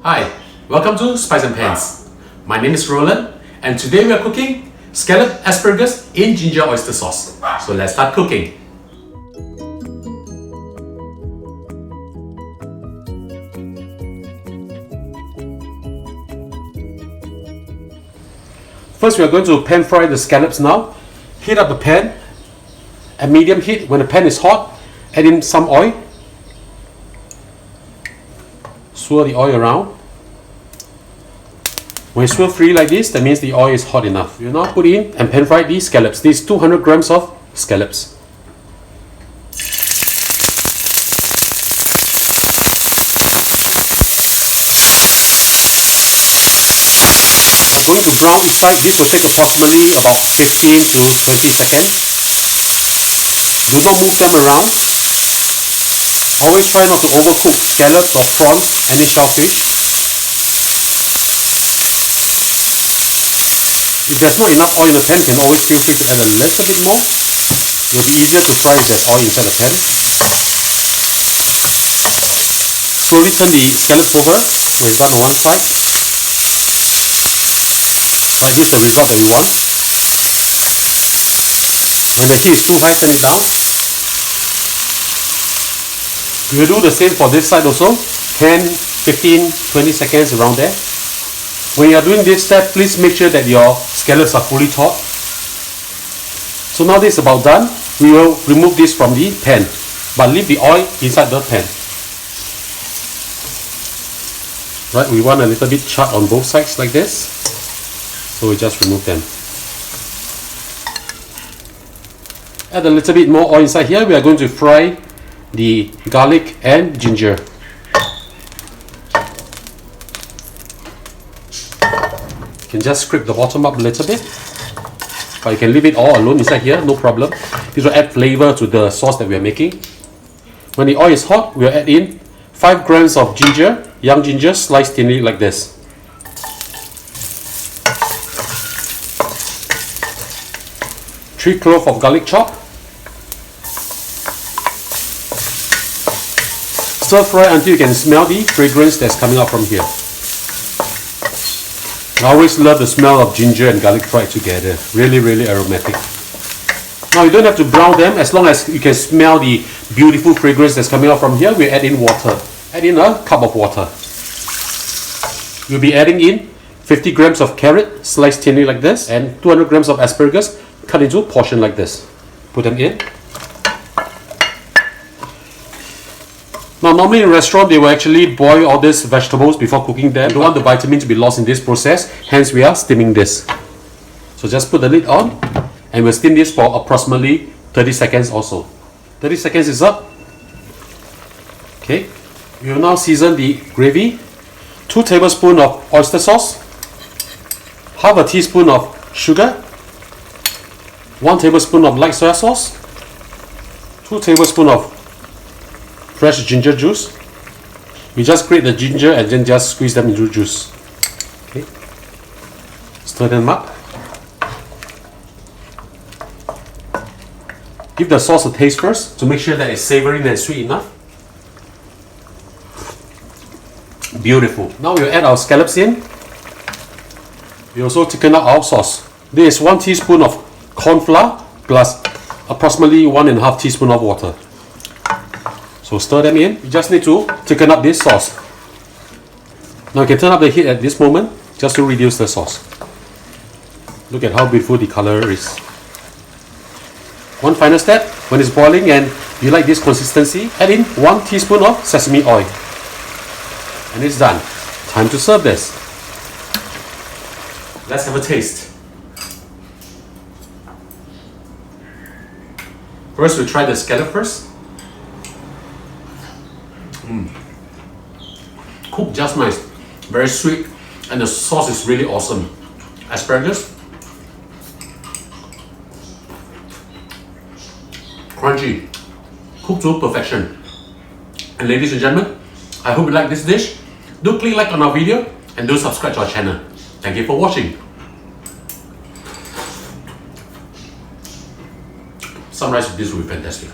Hi, welcome to Spice and Pans. My name is Roland and today we are cooking scallop asparagus in ginger oyster sauce. So let's start cooking. First we are going to pan fry the scallops now. Heat up the pan at medium heat. When the pan is hot, add in some oil. Swirl the oil around. When you swirl free like this, that means the oil is hot enough. You now put in and pan fry these scallops. These 200 grams of scallops. I'm going to brown each side. This will take approximately about 15 to 20 seconds. Do not move them around. Always try not to overcook scallops or prawns, any shellfish. If there's not enough oil in the pan, you can always feel free to add a little bit more. It will be easier to fry if there's oil inside the pan. Slowly turn the scallops over when it's done on one side. Right, this is the result that we want. When the heat is too high, turn it down. We will do the same for this side also. 10, 15, 20 seconds around there. When you are doing this step, please make sure that your scallops are fully thawed. So now this is about done. We will remove this from the pan, but leave the oil inside the pan. Right, we want a little bit charred on both sides like this. So we just remove them. Add a little bit more oil inside here. We are going to fry the garlic and ginger. You can just scrape the bottom up a little bit, but you can leave it all alone inside here, no problem. This will add flavor to the sauce that we are making. When the oil is hot, we'll add in 5 grams of ginger, young ginger, sliced thinly like this. Three cloves of garlic chop. Stir fry until you can smell the fragrance that's coming out from here. I always love the smell of ginger and garlic fried together. Really, really aromatic. Now you don't have to brown them. As long as you can smell the beautiful fragrance that's coming out from here, we add in water. Add in a cup of water. We'll be adding in 50 grams of carrot, sliced thinly like this, and 200 grams of asparagus, cut into a portion like this. Put them in. Now normally in a restaurant they will actually boil all these vegetables before cooking them. We don't want the vitamin to be lost in this process, hence we are steaming this. So just put the lid on and we'll steam this for approximately 30 seconds also. 30 seconds is up. Okay, we will now season the gravy. 2 tablespoons of oyster sauce, half a teaspoon of sugar, 1 tablespoon of light soy sauce, 2 tablespoons of fresh ginger juice. We just grate the ginger and then just squeeze them into juice. Okay. Stir them up. Give the sauce a taste first to make sure that it's savory and sweet enough. Beautiful. Now we'll add our scallops in. We also thicken up our sauce. This is 1 teaspoon of corn flour plus approximately 1.5 teaspoon of water. So stir them in. You just need to thicken up this sauce. Now you can turn up the heat at this moment just to reduce the sauce. Look at how beautiful the color is. One final step, when it's boiling and you like this consistency, add in 1 teaspoon of sesame oil. And it's done. Time to serve this. Let's have a taste. First we'll try the scallop first. Cooked just nice, very sweet, and the sauce is really awesome. Asparagus, crunchy, cooked to perfection. And ladies and gentlemen, I hope you like this dish. Do click like on our video and do subscribe to our channel. Thank you for watching. Sunrise with this will be fantastic.